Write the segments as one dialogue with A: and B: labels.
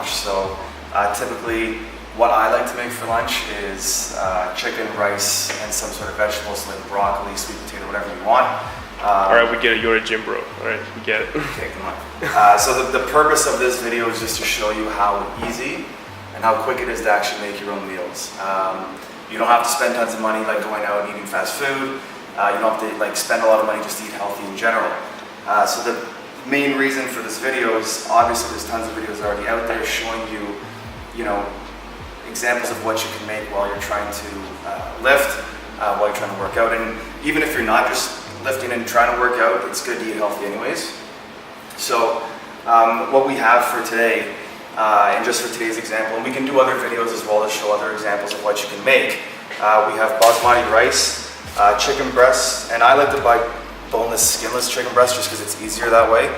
A: lunch. So typically what I like to make for lunch is chicken, rice, and some sort of vegetables like broccoli, sweet potato, whatever you want.
B: Alright, we get it. You're a gym bro. Alright, we get it.
A: Okay, come on. So the purpose of this video is just to show you how easy and how quick it is to actually make your own meals. You don't have to spend tons of money like going out and eating fast food. You don't have to like spend a lot of money just to eat healthy in general. So the main reason for this video is obviously there's tons of videos already out there showing you know, examples of what you can make while you're trying to lift, while you're trying to work out. And even if you're not just lifting and trying to work out, it's good to eat healthy anyways. So what we have for today, and just for today's example, and we can do other videos as well to show other examples of what you can make. We have basmati rice, chicken breasts, and I like to buy boneless, skinless chicken breasts just because it's easier that way.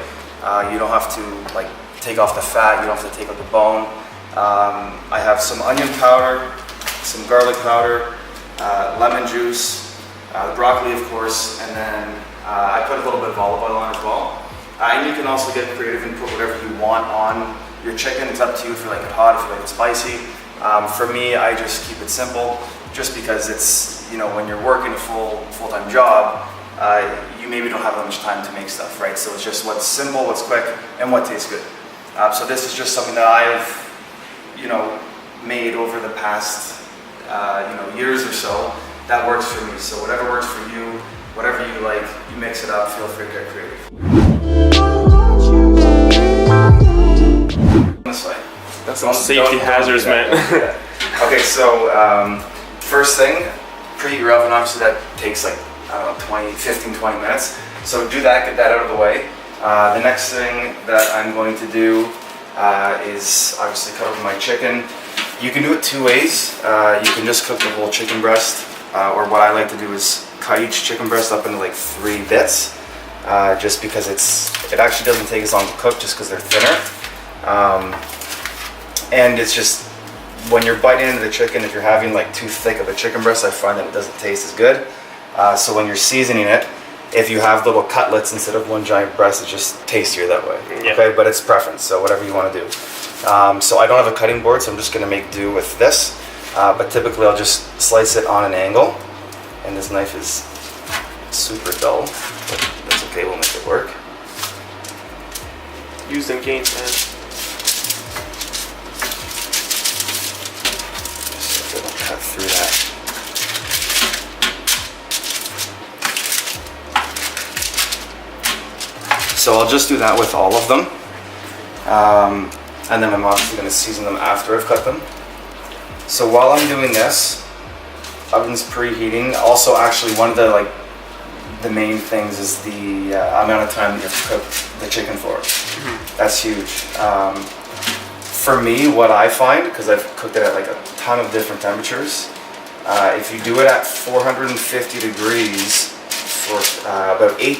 A: You don't have to like take off the fat, you don't have to take out the bone. I have some onion powder, some garlic powder, lemon juice, the broccoli of course, and then I put a little bit of olive oil on as well. And you can also get creative and put whatever you want on your chicken. It's up to you if you like it hot, if you like it spicy. For me, I just keep it simple, just because it's, you know, when you're working a full-time job, you maybe don't have that much time to make stuff, right? So it's just what's simple, what's quick, and what tastes good. So this is just something that I've, you know, made over the past, you know, years or so. That works for me. So whatever works for you, whatever you like, you mix it up. Feel free to get creative. This way.
B: That's some safety hazards, man.
A: Okay, so first thing, preheat your oven. Obviously that takes like, I don't know, 15, 20 minutes. So do that, get that out of the way. The next thing that I'm going to do is obviously cut over my chicken. You can do it two ways. You can just cook the whole chicken breast, or what I like to do is cut each chicken breast up into like 3 bits, just because it actually doesn't take as long to cook just because they're thinner. And it's just, when you're biting into the chicken, if you're having like too thick of a chicken breast, I find that it doesn't taste as good. So when you're seasoning it, if you have little cutlets instead of one giant breast, it's just tastier that way. Yeah. Okay, but it's preference, so whatever you want to do. So I don't have a cutting board, so I'm just going to make do with this. But typically I'll just slice it on an angle, and this knife is super dull, but that's okay, we'll make it work.
B: Use them gains, man.
A: So it'll cut through that. So I'll just do that with all of them, and then I'm obviously going to season them after I've cut them. So while I'm doing this, oven's preheating. Also, actually, one of the main things is the amount of time that you have to cook the chicken for. Mm-hmm. That's huge. For me, what I find, because I've cooked it at like a ton of different temperatures, if you do it at 450 degrees for about 8.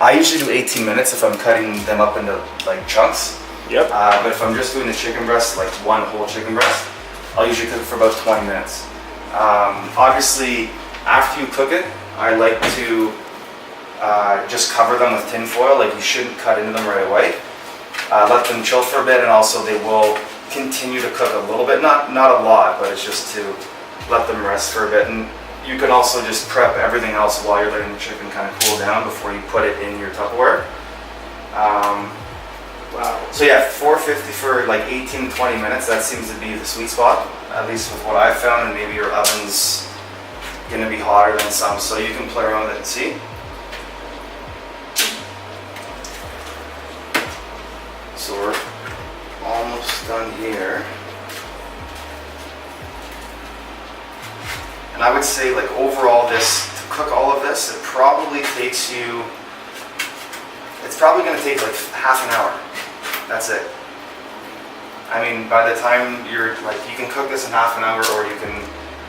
A: I usually do 18 minutes if I'm cutting them up into like chunks.
B: Yep.
A: But if I'm just doing the chicken breast, like one whole chicken breast, I'll usually cook it for about 20 minutes. Obviously, after you cook it, I like to just cover them with tin foil. Like, you shouldn't cut into them right away. Let them chill for a bit, and also they will continue to cook a little bit. Not a lot, but it's just to let them rest for a bit. And you can also just prep everything else while you're letting the chicken kind of cool down before you put it in your Tupperware. Wow. So yeah, 450 for like 18 to 20 minutes, that seems to be the sweet spot, at least with what I've found, and maybe your oven's gonna be hotter than some, so you can play around with it and see. So we're almost done here. And I would say, like, overall, to cook all of this, it probably takes you, it's probably going to take like half an hour. That's it. I mean, by the time you're, like, you can cook this in half an hour, or you can,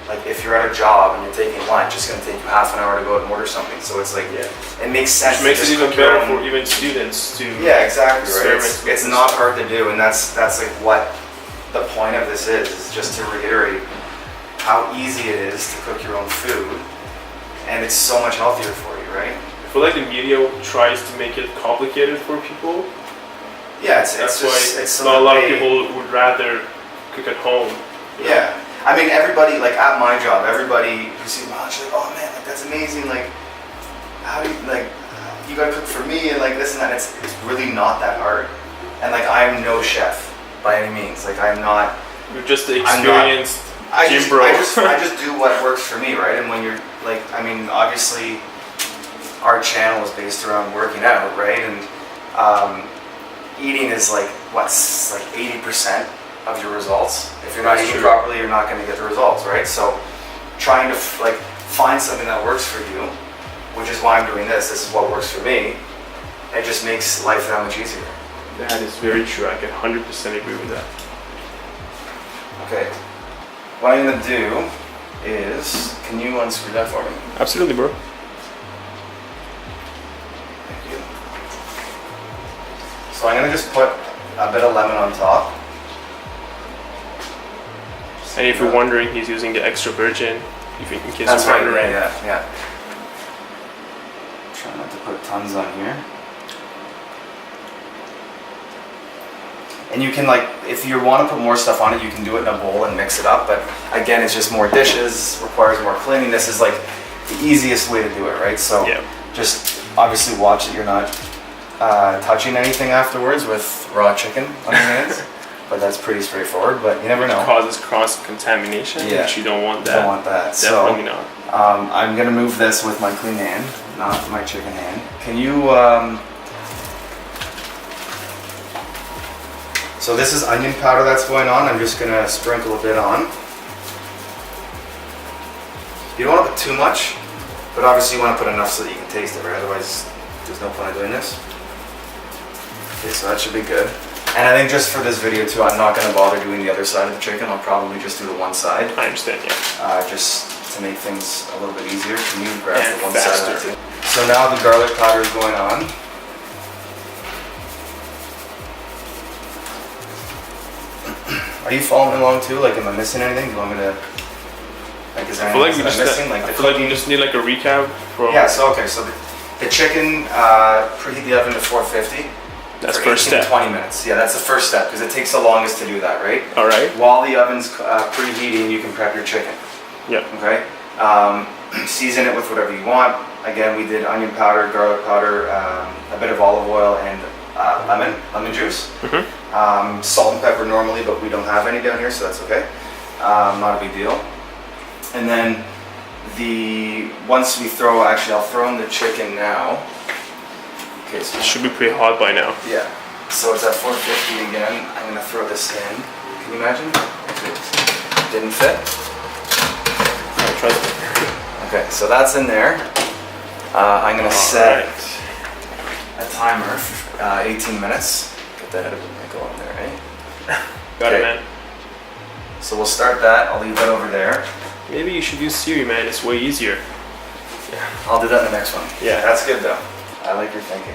A: like, if you're at a job and you're taking lunch, it's going to take you half an hour to go out and order something. So it's like, yeah, it makes sense.
B: Which makes it even better for even students to
A: exactly, right? It's not hard to do, and that's like what the point of this is just to reiterate how easy it is to cook your own food, and it's so much healthier for you, right?
B: I feel like the media tries to make it complicated for people,
A: Yeah, it's
B: That's
A: just
B: why
A: it's
B: not a lot of
A: they-
B: people would rather cook at home. you know?
A: Yeah, I mean everybody like at my job, everybody who sees my lunch, like, oh man, like that's amazing. Like, how do you like? You gotta cook for me and like this and that. It's really not that hard. And like I'm no chef by any means. Like I'm not.
B: You're just the
A: I'm not-
B: experienced
A: I
B: gym
A: just,
B: bro.
A: I just do what works for me, right? And when you're like, I mean, obviously, our channel is based around working out, right? And eating is like what's like 80% of your results. If you're not
B: That's
A: eating
B: true.
A: properly, you're not going to get the results, right? So, trying to like find something that works for you, which is why I'm doing this. This is what works for me. It just makes life that much easier.
B: That is very true. I can 100% agree with that.
A: Okay. What I'm going to do is, can you unscrew that for me?
B: Absolutely, bro.
A: Thank you. So I'm gonna just put a bit of lemon on top.
B: And if you're wondering, he's using the extra virgin. In case
A: That's
B: you're
A: right.
B: wondering.
A: Yeah. Try not to put tons on here. And you can like, if you want to put more stuff on it, you can do it in a bowl and mix it up. But again, it's just more dishes, requires more cleaning. This is like the easiest way to do it, right? So
B: Yeah.
A: just obviously watch that you're not touching anything afterwards with raw chicken on your hands. But that's pretty straightforward. But you never know.
B: Causes cross contamination,
A: Yeah.
B: which you don't want
A: You
B: that.
A: don't want that.
B: Definitely not.
A: I'm gonna move this with my clean hand, not my chicken hand. Can you? So this is onion powder that's going on. I'm just gonna sprinkle a bit on. You don't want to put too much, but obviously you want to put enough so that you can taste it, right? Otherwise, there's no point in doing this. Okay, so that should be good. And I think just for this video too, I'm not gonna bother doing the other side of the chicken. I'll probably just do the one side.
B: I understand, yeah.
A: Just to make things a little bit easier. Can you grab
B: And
A: the one side of
B: faster.
A: that too? So now the garlic powder is going on. Are you following along too? Like, am I missing anything? Do you want me to? Like, is there
B: I feel like
A: anything
B: we
A: that
B: just
A: I'm missing? Like
B: I
A: the
B: feel like we
A: cooking?
B: just need like a recap from
A: Yeah. So okay. So the chicken, preheat the oven to 450.
B: that's
A: for
B: first
A: 18 to
B: step.
A: 20 minutes. Yeah, that's the first step because it takes the longest to do that, right?
B: All right.
A: While the oven's preheating, you can prep your chicken.
B: Yep.
A: Okay. Season it with whatever you want. Again, we did onion powder, garlic powder, a bit of olive oil, and lemon juice. Salt and pepper normally, but we don't have any down here, so that's okay. Not a big deal. And then once we I'll throw in the chicken now. Okay, so
B: It should be pretty hot by now.
A: yeah. So it's at 450 again. I'm gonna throw this in. Can you imagine? If it didn't fit.
B: I trust me.
A: Okay, so that's in there. I'm gonna set a timer for 18 minutes. Get that go on there, eh?
B: Got it,
A: Okay.
B: man.
A: So we'll start that. I'll leave that over there.
B: Maybe you should use Siri, man. It's way easier.
A: I'll do that in the next one.
B: Yeah.
A: That's good though. I like your thinking.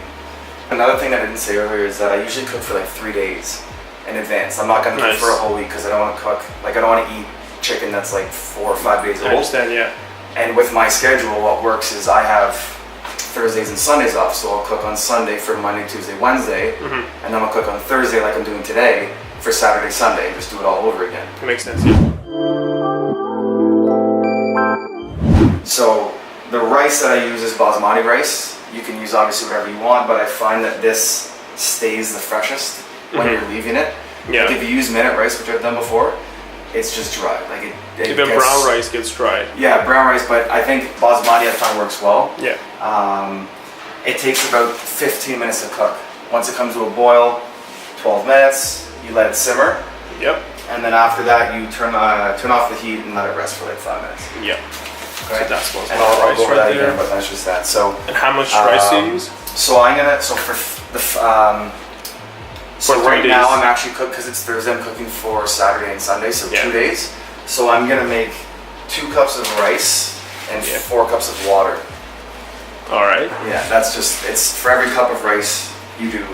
A: Another thing that I didn't say earlier is that I usually cook for like 3 days in advance. I'm not gonna cook
B: Nice.
A: for a whole week because I don't want to cook. Like I don't want to eat chicken that's like 4 or 5 days
B: I
A: old.
B: understand, yeah.
A: And with my schedule, what works is I have Thursdays and Sundays off, so I'll cook on Sunday for Monday, Tuesday, Wednesday, and then I'll cook on Thursday like I'm doing today for Saturday, Sunday, just do it all over again.
B: It makes sense, yeah.
A: So the rice that I use is basmati rice. You can use obviously whatever you want, but I find that this stays the freshest when you're leaving it.
B: Yeah.
A: Like if you use minute rice, which I've done before, it's just dry. Like it
B: Even
A: gets-
B: brown rice gets dry.
A: Yeah, brown rice, but I think basmati I find works well.
B: Yeah.
A: It takes about 15 minutes to cook. Once it comes to a boil, 12 minutes, you let it simmer,
B: Yep.
A: and then after that you turn off the heat and let it rest for like 5 minutes.
B: Yep.
A: Okay?
B: So that's what's
A: And I'll go
B: rice
A: over
B: right
A: that
B: there.
A: again, but that's just that. So,
B: And how much rice do you use?
A: so for so
B: For 3
A: right now
B: days.
A: I'm actually because it's Thursday. I'm cooking for Saturday and Sunday, so
B: Yeah.
A: 2 days. So I'm gonna make 2 cups of rice and
B: Yeah.
A: 4 cups of water.
B: All right.
A: Yeah, that's just it's for every cup of rice you do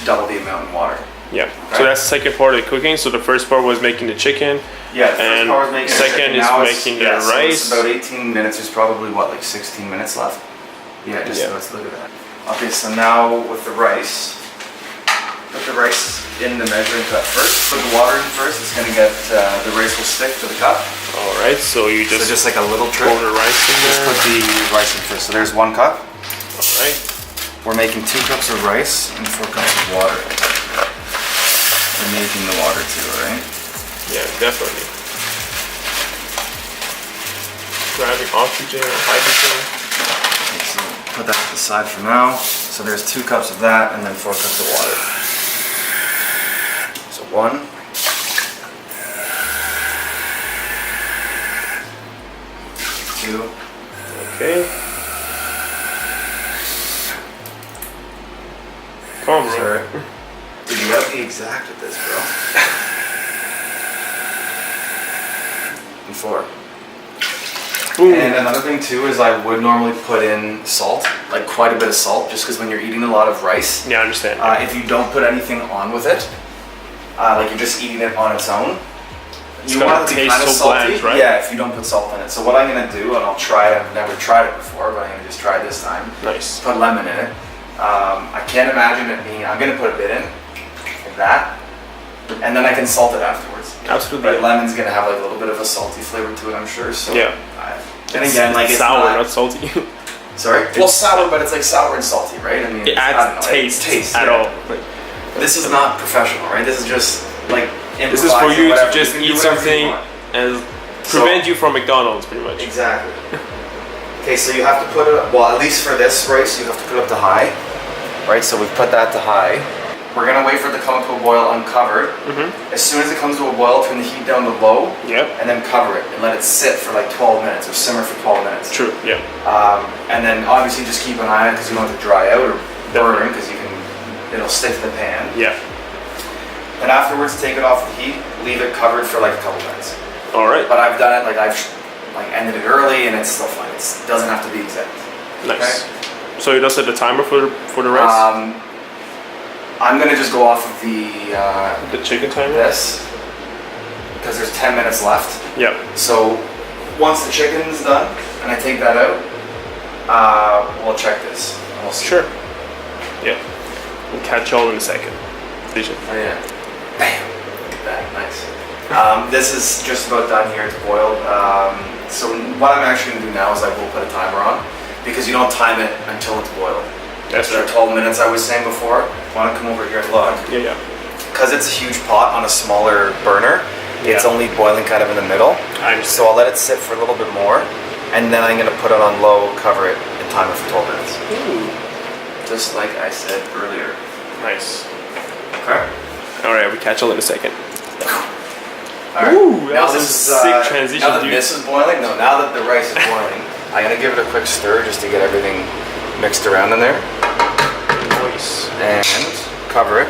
A: double the amount in water.
B: Yeah.
A: Okay.
B: So that's the second part of the cooking. So the first part was making the chicken.
A: Yeah, the first
B: And
A: part was making the
B: second
A: chicken.
B: is
A: Now
B: making the
A: so
B: rice.
A: it's about 18 minutes. There's probably what, like 16 minutes left. Yeah, just
B: Yeah.
A: let's look at that. Okay, so now with the rice, put the rice in the measuring cup first. Put the water in first. It's gonna get the rice will stick to the cup.
B: All right, so you just
A: like a little trick.
B: pour the rice in there.
A: Just put the rice in first. So there's 1 cup.
B: All right.
A: We're making 2 cups of rice and 4 cups of water. We're making the water too, right?
B: Yeah, definitely. Grabbing oxygen and hydrogen.
A: Okay, so put that to the side for now. So there's 2 cups of that and then 4 cups of water. So 1. 2.
B: Okay. Come on, bro.
A: Sorry. Dude, you gotta be exact with this, bro. And 4.
B: Boom.
A: And another thing too is I would normally put in salt, like quite a bit of salt, just because when you're eating a lot of rice,
B: Yeah, I understand.
A: if you don't put anything on with it, like you're just eating it on its own,
B: It's
A: you
B: gonna
A: want it to be
B: taste
A: kind of
B: so
A: salty.
B: bland, right?
A: Yeah, if you don't put salt in it. So what I'm gonna do, and I'll try it. I've never tried it before, but I'm gonna just try it this time.
B: Nice.
A: Put lemon in it. I can't imagine it being. I'm gonna put a bit in, like that, and then I can salt it afterwards.
B: Absolutely.
A: But lemon's gonna have like a little bit of a salty flavor to it, I'm sure. So
B: Yeah.
A: and again, like it's
B: sour,
A: not,
B: not salty.
A: sorry. Well, sour, but it's like sour and salty, right? I mean,
B: It
A: I don't
B: adds
A: know,
B: taste,
A: taste
B: at
A: yeah.
B: all. Like,
A: This is not professional, right? This is just like
B: this is for
A: improvise or
B: you to
A: whatever.
B: just
A: You can do
B: eat
A: whatever you
B: something
A: want.
B: and
A: So-
B: prevent you from McDonald's, pretty much.
A: Exactly. Okay, so you have to put it. Well, at least for this rice, you have to put it up to high, right? So we've put that to high. We're gonna wait for it to come to a boil uncovered. As soon as it comes to a boil, turn the heat down to low,
B: Yep.
A: and then cover it and let it sit for like 12 minutes or simmer for 12 minutes.
B: True. Yeah.
A: And then obviously just keep an eye on it because you don't want it to dry out or burn
B: Definitely.
A: because it'll stick to the pan.
B: Yeah.
A: And afterwards, take it off the heat, leave it covered for like a couple minutes.
B: All right.
A: But I've done it like I've ended it early and it's still fine. It doesn't have to be exact.
B: Nice. So you just set the timer for the rice.
A: I'm gonna just go off of the
B: Chicken timer.
A: this because there's 10 minutes left.
B: Yep.
A: So once the chicken's done and I take that out, we'll check this. And we'll see.
B: Sure. Yeah. We'll catch y'all in a second. Vision.
A: Oh yeah. Bam. Look at that. Nice. This is just about done here. It's boiled. So what I'm actually gonna do now is I will put a timer on because you don't time it until it's boiled.
B: That's
A: So
B: true.
A: 12 minutes I was saying before. Want to come over here and look?
B: Yeah.
A: Because it's a huge pot on a smaller burner, it's
B: Yeah.
A: only boiling kind of in the middle.
B: I understand.
A: So I'll let it sit for a little bit more, and then I'm gonna put it on low, cover it, and time it for 12 minutes.
B: Ooh.
A: Just like I said earlier.
B: Nice.
A: Okay.
B: All right. We catch y'all in a second.
A: All right.
B: Ooh, that
A: now
B: was a
A: this
B: sick transition,
A: Now that
B: dude.
A: this is boiling, no, now that the rice is boiling, I'm gonna give it a quick stir just to get everything mixed around in there,
B: Nice.
A: and cover it.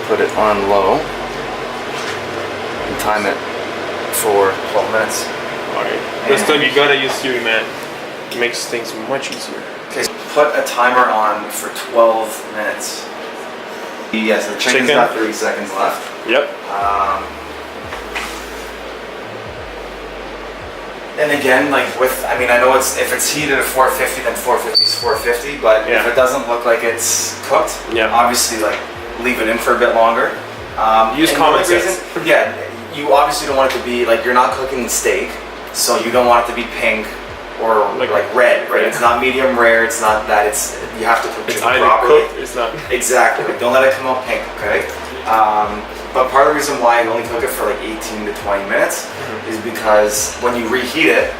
A: Put it on low, and time it for 12 minutes.
B: All right. This time you gotta use Siri, man. It makes things much easier.
A: Okay, so put a timer on for 12 minutes. Yes, the chicken's
B: Chicken.
A: got 30 seconds left.
B: Yep.
A: And again, like I know if it's heated at 450, then 450 is 450. But
B: Yeah.
A: if it doesn't look like it's cooked,
B: Yeah.
A: obviously like leave it in for a bit longer.
B: Use
A: and the
B: common
A: only reason-
B: sense.
A: Yeah, you obviously don't want it to be like you're not cooking steak, so you don't want it to be pink or
B: Like-
A: like red, right?
B: yeah.
A: It's not medium rare. It's not that. You have to cook
B: It's
A: chicken
B: either
A: properly.
B: cooked. It's not.
A: Exactly. Don't let it come out pink, okay? But part of the reason why I only cook it for like 18 to 20 minutes is because when you reheat it,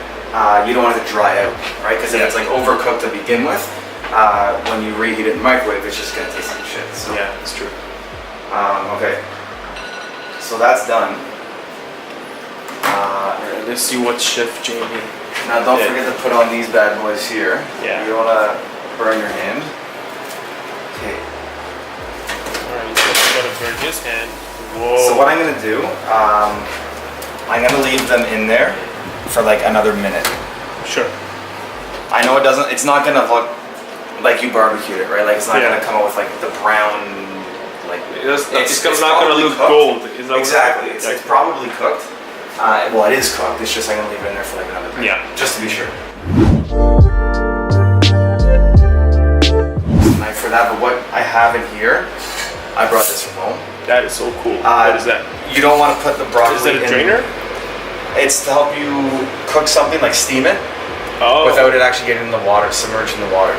A: you don't want it to dry out, right? Because if it's like overcooked to begin with, when you reheat it in the microwave, it's just gonna taste like shit. So,
B: Yeah, it's true.
A: okay. So that's done.
B: Alright, let's see what Chef Jamie.
A: Now don't
B: Yeah.
A: forget to put on these bad boys here.
B: Yeah.
A: You don't wanna burn your hand. Okay.
B: Alright, so we gotta burn his hand. Whoa.
A: So what I'm gonna do, I'm gonna leave them in there for like another minute.
B: Sure.
A: I know it's not gonna look like you barbecued it, right? Like it's not
B: Yeah.
A: gonna come out with like the brown, like
B: It's not gonna
A: probably
B: look
A: cooked.
B: gold. Is that what-
A: Exactly, it's
B: Yeah.
A: probably cooked. Well, it is cooked. It's just I'm gonna leave it in there for like another minute.
B: Yeah.
A: Just to be sure. Knife for that, but what I have in here, I brought this from home.
B: That is so cool. What is that?
A: You don't want to put the broccoli
B: Is that a drainer?
A: It's to help you cook something, like steam it, without it actually getting in the water, submerged in the water.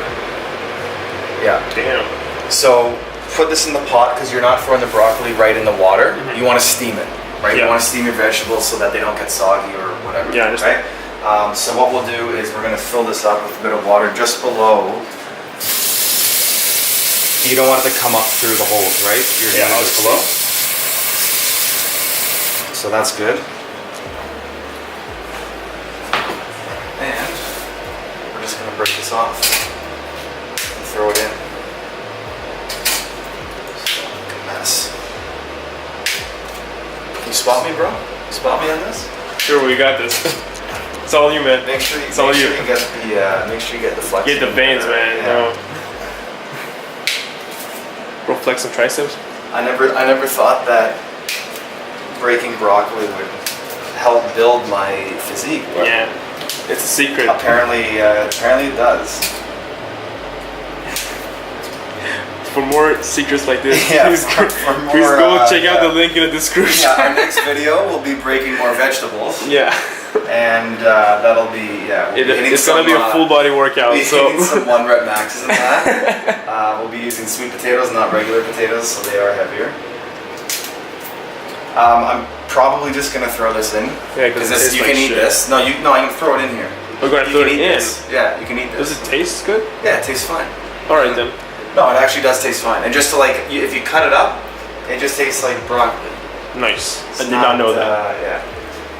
A: Yeah.
B: Damn.
A: So put this in the pot because you're not throwing the broccoli right in the water. You want to steam it, right?
B: Yeah.
A: You want to steam your vegetables so that they don't get soggy or whatever.
B: Yeah, I understand.
A: Right? So what we'll do is we're going to fill this up with a bit of water just below. You don't want it to come up through the holes, right? You're doing it just below. So that's good. And we're just going to break this off and throw it in. Mess. Can you spot me, bro? Spot me on this?
B: Sure, we got this. It's all you, man.
A: Make sure you,
B: it's all you.
A: Make sure you get the flex.
B: Get the veins, man.
A: Yeah.
B: You know. Bro, flex some triceps.
A: I never thought that breaking broccoli would help build my physique. But
B: yeah, it's a secret.
A: Apparently it does.
B: For more secrets like this, please
A: go
B: check out the link in the description.
A: Yeah, our next video will be breaking more vegetables.
B: Yeah.
A: And that'll be,
B: it's gonna be a full body workout.
A: So some 1 rep maxes in that. We'll be using sweet potatoes, not regular potatoes, so they are heavier. I'm probably just gonna throw this in.
B: Yeah, because
A: you can eat this. No, I can throw it in here.
B: We're gonna throw it in.
A: This. Yeah, you can eat this.
B: Does it taste good?
A: Yeah, it tastes fine.
B: All right then.
A: No, it actually does taste fine. And just to if you cut it up, it just tastes like broccoli.
B: Nice. I did not know that.
A: Yeah.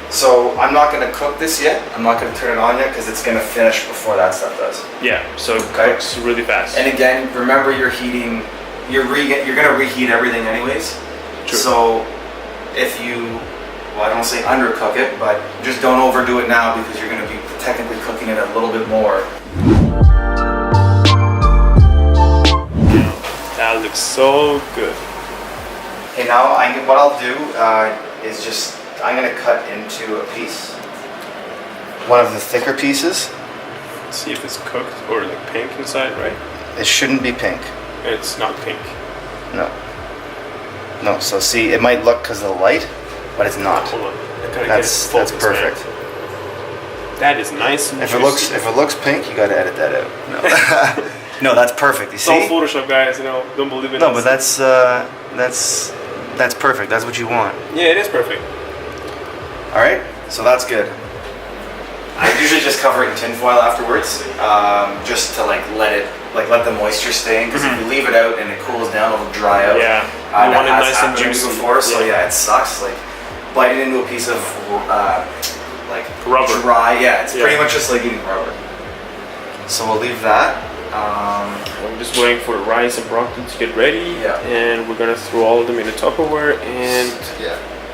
A: So I'm not going to cook this yet. I'm not going to turn it on yet because it's going to finish before that stuff does.
B: Yeah. So it cooks really fast.
A: And again, remember you're heating. You're going to reheat everything anyways.
B: True.
A: So if you, I don't say undercook it, but just don't overdo it now because you're going to be technically cooking it a little bit more.
B: That looks so good.
A: Okay, now what I'll do is just, I'm going to cut into a piece. One of the thicker pieces.
B: Let's see if it's cooked or like pink inside, right?
A: It shouldn't be pink.
B: It's not pink.
A: No. No, so see, it might look because of the light, but it's not.
B: Hold on.
A: That's perfect.
B: Man. That is nice and
A: if it looks pink, you got to edit that out. No. No, that's perfect. You see?
B: It's all Photoshop, guys. You know, don't believe it.
A: No, but that's perfect. That's what you want.
B: Yeah, it is perfect.
A: All right, so that's good. I usually just cover it in tinfoil afterwards, just to let the moisture stay in. Because if you leave it out and it cools down, it'll dry out.
B: Yeah, you want it nice and juicy
A: before. So yeah, it sucks. Like biting into a piece of
B: rubber.
A: Dry. Yeah, it's pretty much just like eating rubber. So we'll leave that.
B: I'm just waiting for the rice and broccoli to get ready, and we're gonna throw all of them in a Tupperware, and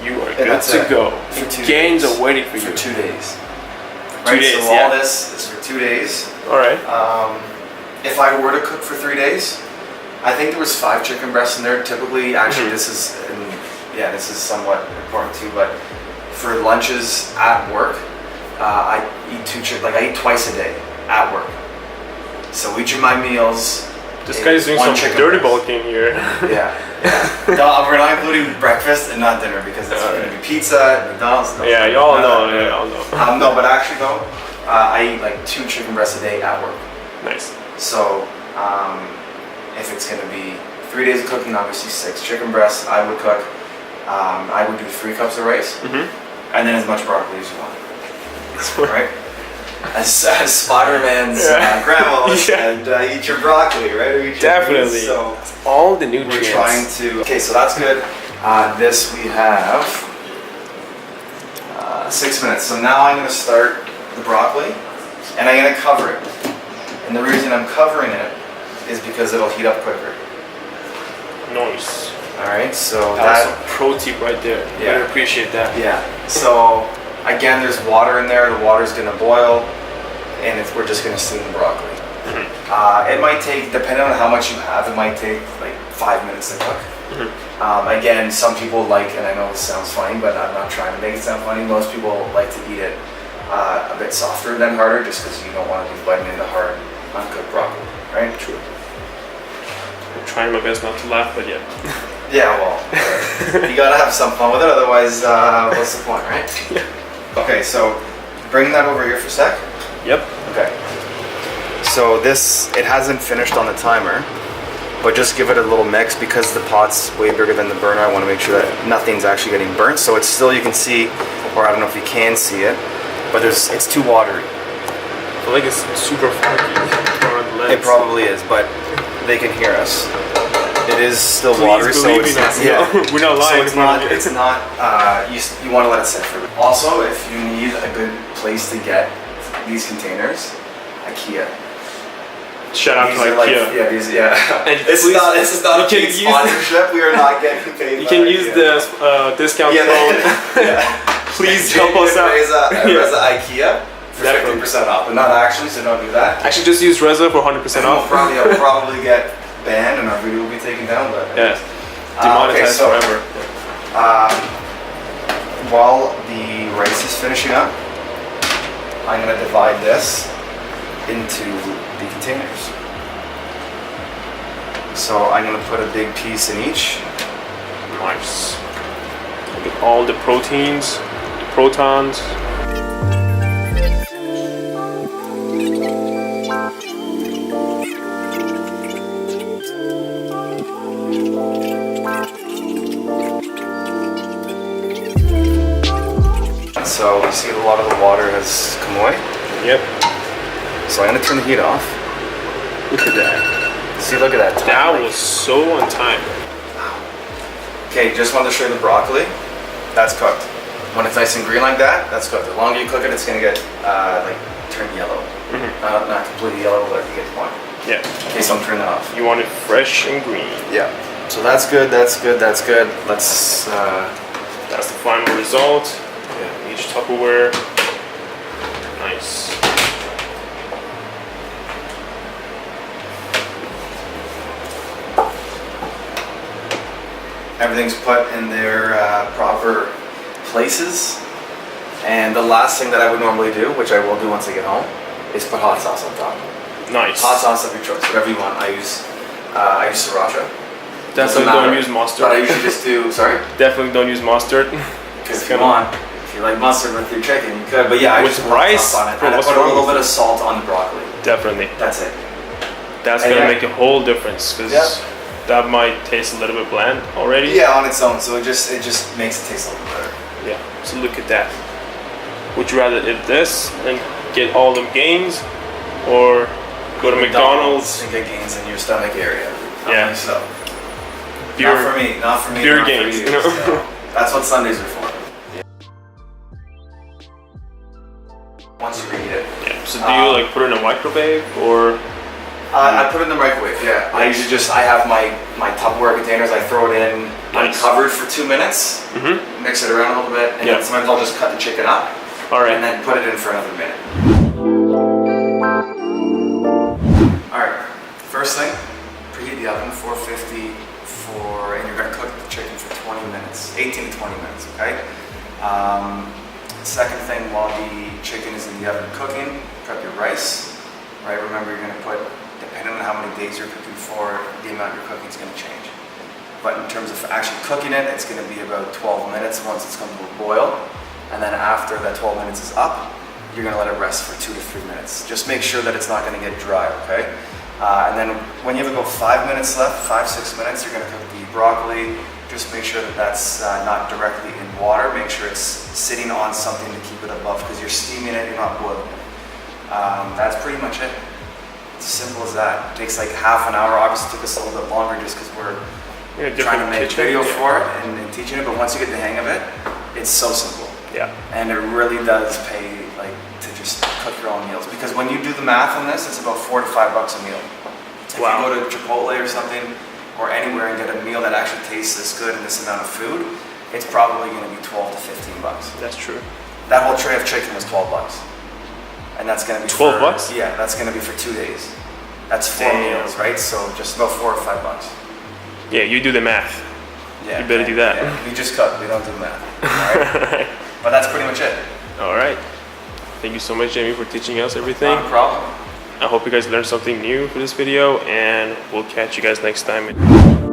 B: you are good to go. The gains are waiting for you.
A: For 2 days.
B: For 2 days,
A: so all this is for 2 days.
B: All right.
A: If I were to cook for 3 days, I think there was 5 chicken breasts in there. Typically, actually, this is somewhat important too. But for lunches at work, I eat 2 chicken. Like I eat twice a day at work. So each of my meals.
B: This guy's doing some dirty bulking here.
A: Yeah. No, we're not including breakfast and not dinner because it's going to be pizza and McDonald's.
B: Yeah, y'all know.
A: No, but actually though, I eat like 2 chicken breasts a day at work.
B: Nice.
A: So if it's going to be 3 days of cooking, obviously 6 chicken breasts I would cook. I would do 3 cups of rice, and then as much broccoli as you want. Right? As Spider-Man's grandma and eat your broccoli, right? Or eat
B: Definitely.
A: So
B: all the nutrients.
A: We're trying to. Okay, so that's good. This we have 6 minutes. So now I'm going to start the broccoli, and I'm going to cover it. And the reason I'm covering it is because it'll heat up quicker.
B: Nice.
A: All right, so
B: that's some pro tip right there. Yeah, I appreciate that.
A: Yeah. So. Again, there's water in there. The water's going to boil, and we're just going to steam the broccoli. It might take, depending on how much you have, it might take like 5 minutes to cook. Again, some people like, and I know this sounds funny, but I'm not trying to make it sound funny. Most people like to eat it a bit softer than harder, just because you don't want to be biting into hard, uncooked broccoli, right?
B: True. trying my best not to laugh, but yeah.
A: Yeah, well, you gotta have some fun with it, otherwise, what's the point, right? Yeah. Okay, so bring that over here for a sec.
B: Yep.
A: Okay. So this, it hasn't finished on the timer, but just give it a little mix because the pot's way bigger than the burner. I want to make sure that nothing's actually getting burnt. So it's still, you can see, or I don't know if you can see it, but it's too watery.
B: I feel like it's super foggy on the lens.
A: It probably is, but they can hear us. It is still watery, so it's
B: we're not lying.
A: So it's not. You want to let it sit for a bit. Also, if you need a good place to get these containers, IKEA.
B: Shout out to IKEA. And
A: this is not a paid sponsorship. We are not getting paid.
B: You can use the discount code. Please help us out.
A: Reza IKEA for 50% off, but not actually, so don't do that.
B: Actually, just use Reza for 100% off.
A: We'll probably get banned and our video will be taken down, but
B: yeah, demonetized forever.
A: While the rice is finishing up, I'm gonna divide this into the containers. So I'm gonna put a big piece in each.
B: Nice. Look at all the proteins, the protons.
A: So you see a lot of the water has come away.
B: Yep.
A: So I'm gonna turn the heat off.
B: Look at that.
A: See, look at that.
B: That was so on time.
A: Okay, just wanted to show you the broccoli. That's cooked. When it's nice and green like that, that's cooked. The longer you cook it, it's gonna get like turn yellow. Not completely yellow, but you get the point.
B: Yeah.
A: Okay, so I'm turning that off.
B: You want it fresh and green.
A: Yeah. So that's good. That's good. That's good. Let's.
B: That's the final result. Yeah. Each Tupperware. Nice.
A: Everything's put in their proper places. And the last thing that I would normally do, which I will do once I get home, is put hot sauce on top.
B: Nice.
A: Hot sauce of your choice, whatever you want. I use sriracha.
B: Definitely don't use mustard.
A: But I usually just do, sorry?
B: Definitely don't use mustard.
A: Because if you want, if you like mustard with your chicken, you could. But yeah, I
B: with
A: just put
B: rice
A: on it. And I put a little bit of salt on the broccoli.
B: Definitely.
A: That's it.
B: That's gonna make a whole difference because that might taste a little bit bland already.
A: Yeah, on its own. So it just makes it taste a little better.
B: Yeah. So look at that. Would you rather eat this and get all the gains, or go to McDonald's
A: and get gains in your stomach area?
B: Yeah.
A: So.
B: Pure,
A: not for me. Not for me.
B: Pure
A: not
B: gains.
A: For you. So that's what Sundays are for. Once you reheat it.
B: Yeah. So do you like put it in a microwave or?
A: I put it in the microwave. Yeah. I usually I have my Tupperware containers. I throw it in uncovered for 2 minutes. Mix it around a little bit, and then sometimes I'll just cut the chicken up.
B: All right.
A: And then put it in for another minute. All right. First thing, preheat the oven 450 and you're gonna cook the chicken for 20 minutes, 18 to 20 minutes. Okay. Second thing, while the chicken is in the oven cooking, prep your rice. Right. Remember, you're gonna put, depending on how many days you're cooking for, the amount you're cooking is gonna change. But in terms of actually cooking it, it's gonna be about 12 minutes once it's come to a boil. And then after that 12 minutes is up, you're gonna let it rest for 2 to 3 minutes. Just make sure that it's not gonna get dry, okay? And then when you have about 5 minutes left, 5-6 minutes, you're gonna cook the broccoli. Just make sure that that's not directly in water. Make sure it's sitting on something to keep it above, because you're steaming it, you're not boiling it. That's pretty much it. It's as simple as that. It takes like half an hour. Obviously it took us a little bit longer just because we're trying to make a video for it and teaching it, but once you get the hang of it, it's so simple.
B: Yeah.
A: And it really does pay to just cook your own meals, because when you do the math on this, it's about $4 to $5 a meal. If you go to Chipotle or something or anywhere and get a meal that actually tastes this good and this amount of food, it's probably going to be $12 to $15.
B: That's true.
A: That whole tray of chicken was $12. And that's going to be
B: $12?
A: Yeah, that's going to be for 2 days. That's 4 meals, right? So just about $4 or $5.
B: Yeah, you do the math.
A: Yeah,
B: you better do that.
A: Yeah. We just cook, we don't do math. All right? But that's pretty much it.
B: All right. Thank you so much, Jamie, for teaching us everything.
A: Not a problem.
B: I hope you guys learned something new for this video, and we'll catch you guys next time.